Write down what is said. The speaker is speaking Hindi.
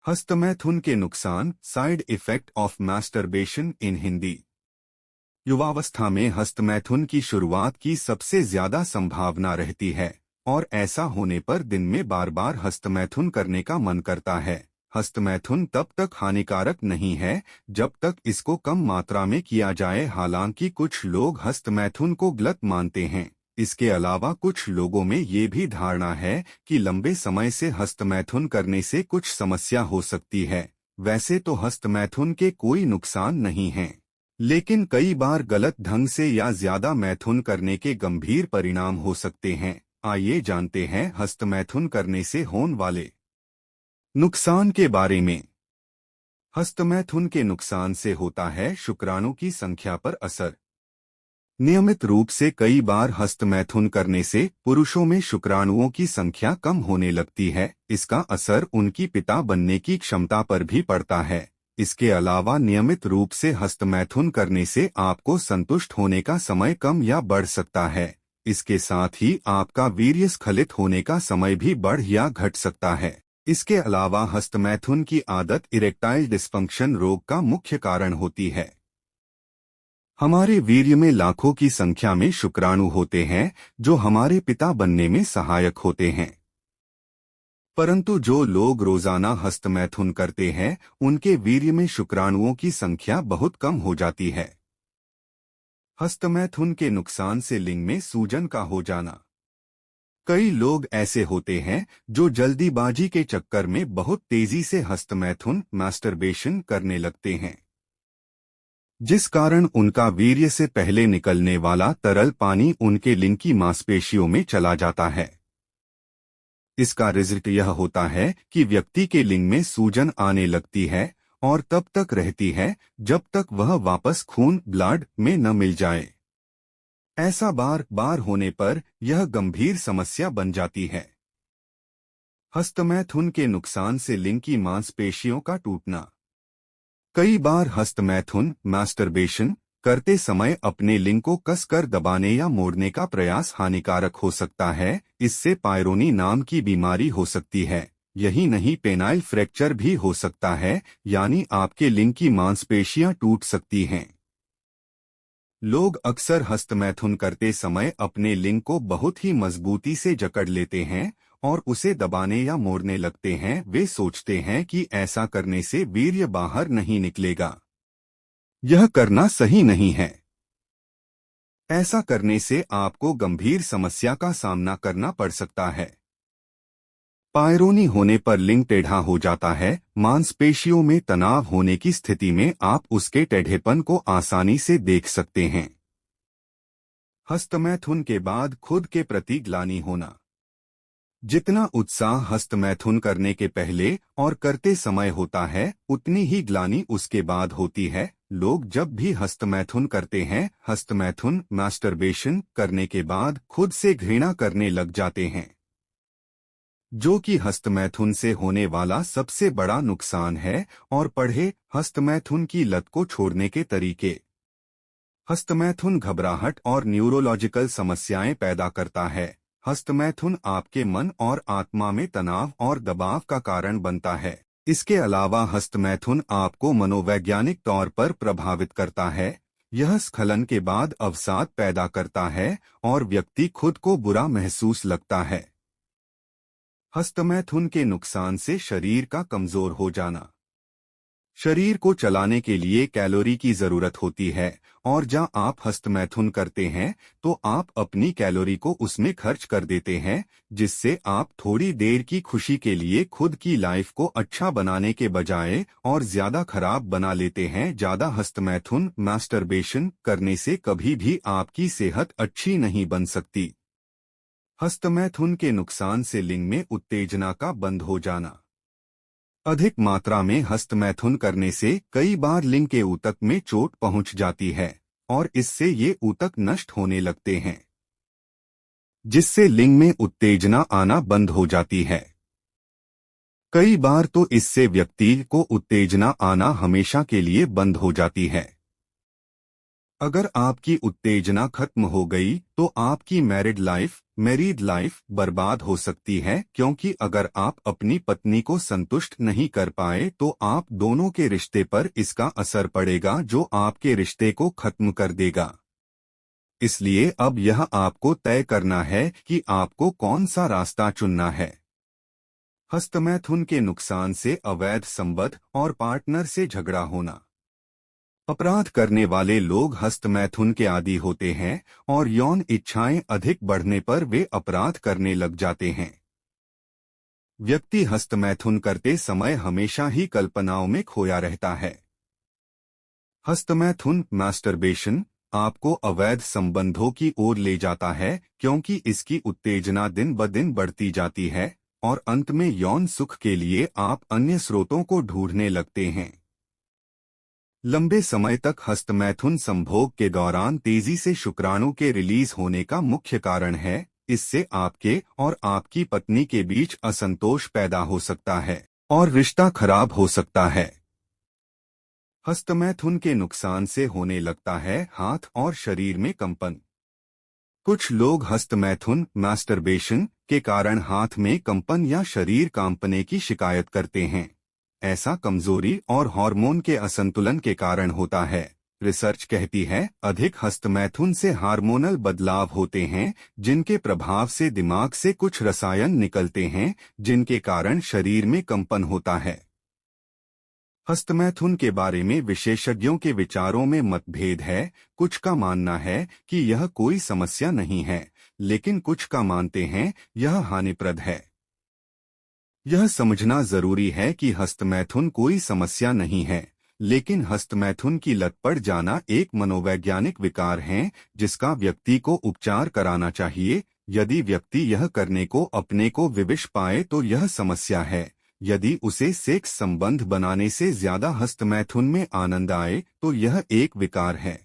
हस्तमैथुन के नुकसान, साइड इफेक्ट ऑफ मास्टरबेशन इन हिंदी। युवावस्था में हस्तमैथुन की शुरुआत की सबसे ज्यादा संभावना रहती है और ऐसा होने पर दिन में बार बार हस्तमैथुन करने का मन करता है। हस्तमैथुन तब तक हानिकारक नहीं है जब तक इसको कम मात्रा में किया जाए। हालांकि कुछ लोग हस्तमैथुन को गलत मानते हैं। इसके अलावा कुछ लोगों में ये भी धारणा है कि लंबे समय से हस्तमैथुन करने से कुछ समस्या हो सकती है। वैसे तो हस्तमैथुन के कोई नुकसान नहीं हैं, लेकिन कई बार गलत ढंग से या ज्यादा मैथुन करने के गंभीर परिणाम हो सकते हैं। आइए जानते हैं हस्तमैथुन करने से होने वाले नुकसान के बारे में। हस्तमैथुन के नुकसान से होता है शुक्राणु की संख्या पर असर। नियमित रूप से कई बार हस्तमैथुन करने से पुरुषों में शुक्राणुओं की संख्या कम होने लगती है। इसका असर उनकी पिता बनने की क्षमता पर भी पड़ता है। इसके अलावा नियमित रूप से हस्तमैथुन करने से आपको संतुष्ट होने का समय कम या बढ़ सकता है। इसके साथ ही आपका वीर्यस्खलित होने का समय भी बढ़ या घट सकता है। इसके अलावा हस्तमैथुन की आदत इरेक्टाइल डिस्फंक्शन रोग का मुख्य कारण होती है। हमारे वीर्य में लाखों की संख्या में शुक्राणु होते हैं जो हमारे पिता बनने में सहायक होते हैं। परंतु जो लोग रोजाना हस्तमैथुन करते हैं उनके वीर्य में शुक्राणुओं की संख्या बहुत कम हो जाती है। हस्तमैथुन के नुकसान से लिंग में सूजन का हो जाना। कई लोग ऐसे होते हैं जो जल्दीबाजी के चक्कर में बहुत तेजी से हस्तमैथुन मास्टरबेशन करने लगते हैं, जिस कारण उनका वीर्य से पहले निकलने वाला तरल पानी उनके लिंग की मांसपेशियों में चला जाता है। इसका रिजल्ट यह होता है कि व्यक्ति के लिंग में सूजन आने लगती है और तब तक रहती है जब तक वह वापस खून ब्लड में न मिल जाए। ऐसा बार बार होने पर यह गंभीर समस्या बन जाती है। हस्तमैथुन के नुकसान से लिंग की मांसपेशियों का टूटना। कई बार हस्तमैथुन मास्टरबेशन करते समय अपने लिंग को कसकर दबाने या मोड़ने का प्रयास हानिकारक हो सकता है। इससे पायरोनी नाम की बीमारी हो सकती है। यही नहीं, पेनाइल फ्रैक्चर भी हो सकता है, यानी आपके लिंग की मांसपेशियां टूट सकती हैं। लोग अक्सर हस्तमैथुन करते समय अपने लिंग को बहुत ही मजबूती से जकड़ लेते हैं और उसे दबाने या मोड़ने लगते हैं। वे सोचते हैं कि ऐसा करने से वीर्य बाहर नहीं निकलेगा। यह करना सही नहीं है। ऐसा करने से आपको गंभीर समस्या का सामना करना पड़ सकता है। पायरोनी होने पर लिंग टेढ़ा हो जाता है। मांसपेशियों में तनाव होने की स्थिति में आप उसके टेढ़ेपन को आसानी से देख सकते हैं। हस्तमैथुन के बाद खुद के प्रति ग्लानि होना। जितना उत्साह हस्तमैथुन करने के पहले और करते समय होता है उतनी ही ग्लानि उसके बाद होती है। लोग जब भी हस्तमैथुन करते हैं, हस्तमैथुन मास्टरबेशन करने के बाद खुद से घृणा करने लग जाते हैं, जो कि हस्तमैथुन से होने वाला सबसे बड़ा नुकसान है। और पढ़े हस्तमैथुन की लत को छोड़ने के तरीके। हस्तमैथुन घबराहट और न्यूरोलॉजिकल समस्याएं पैदा करता है। हस्तमैथुन आपके मन और आत्मा में तनाव और दबाव का कारण बनता है। इसके अलावा हस्तमैथुन आपको मनोवैज्ञानिक तौर पर प्रभावित करता है। यह स्खलन के बाद अवसाद पैदा करता है और व्यक्ति खुद को बुरा महसूस लगता है। हस्तमैथुन के नुकसान से शरीर का कमजोर हो जाना। शरीर को चलाने के लिए कैलोरी की जरूरत होती है और जब आप हस्तमैथुन करते हैं तो आप अपनी कैलोरी को उसमें खर्च कर देते हैं, जिससे आप थोड़ी देर की खुशी के लिए खुद की लाइफ को अच्छा बनाने के बजाय और ज्यादा खराब बना लेते हैं। ज्यादा हस्तमैथुन मास्टरबेशन करने से कभी भी आपकी सेहत अच्छी नहीं बन सकती। हस्तमैथुन के नुकसान से लिंग में उत्तेजना का बंद हो जाना। अधिक मात्रा में हस्तमैथुन करने से कई बार लिंग के ऊतक में चोट पहुंच जाती है और इससे ये ऊतक नष्ट होने लगते हैं, जिससे लिंग में उत्तेजना आना बंद हो जाती है। कई बार तो इससे व्यक्ति को उत्तेजना आना हमेशा के लिए बंद हो जाती है। अगर आपकी उत्तेजना खत्म हो गई तो आपकी मैरिड लाइफ बर्बाद हो सकती है, क्योंकि अगर आप अपनी पत्नी को संतुष्ट नहीं कर पाए तो आप दोनों के रिश्ते पर इसका असर पड़ेगा, जो आपके रिश्ते को खत्म कर देगा। इसलिए अब यह आपको तय करना है कि आपको कौन सा रास्ता चुनना है। हस्तमैथुन के नुकसान से अवैध संबंध और पार्टनर से झगड़ा होना। अपराध करने वाले लोग हस्तमैथुन के आदी होते हैं और यौन इच्छाएं अधिक बढ़ने पर वे अपराध करने लग जाते हैं। व्यक्ति हस्तमैथुन करते समय हमेशा ही कल्पनाओं में खोया रहता है। हस्तमैथुन मास्टरबेशन आपको अवैध संबंधों की ओर ले जाता है, क्योंकि इसकी उत्तेजना दिन ब दिन बढ़ती जाती है और अंत में यौन सुख के लिए आप अन्य स्रोतों को ढूंढने लगते हैं। लंबे समय तक हस्तमैथुन संभोग के दौरान तेजी से शुक्राणु के रिलीज होने का मुख्य कारण है। इससे आपके और आपकी पत्नी के बीच असंतोष पैदा हो सकता है और रिश्ता खराब हो सकता है। हस्तमैथुन के नुकसान से होने लगता है हाथ और शरीर में कंपन। कुछ लोग हस्तमैथुन मास्टरबेशन के कारण हाथ में कंपन या शरीर कांपने की शिकायत करते हैं। ऐसा कमजोरी और हार्मोन के असंतुलन के कारण होता है। रिसर्च कहती है अधिक हस्तमैथुन से हार्मोनल बदलाव होते हैं, जिनके प्रभाव से दिमाग से कुछ रसायन निकलते हैं, जिनके कारण शरीर में कंपन होता है। हस्तमैथुन के बारे में विशेषज्ञों के विचारों में मतभेद है। कुछ का मानना है कि यह कोई समस्या नहीं है, लेकिन कुछ का मानते हैं यह हानिप्रद है। यह समझना जरूरी है कि हस्तमैथुन कोई समस्या नहीं है, लेकिन हस्तमैथुन की लत पड़ जाना एक मनोवैज्ञानिक विकार है जिसका व्यक्ति को उपचार कराना चाहिए। यदि व्यक्ति यह करने को अपने को विवश पाए तो यह समस्या है। यदि उसे सेक्स संबंध बनाने से ज्यादा हस्तमैथुन में आनंद आए तो यह एक विकार है।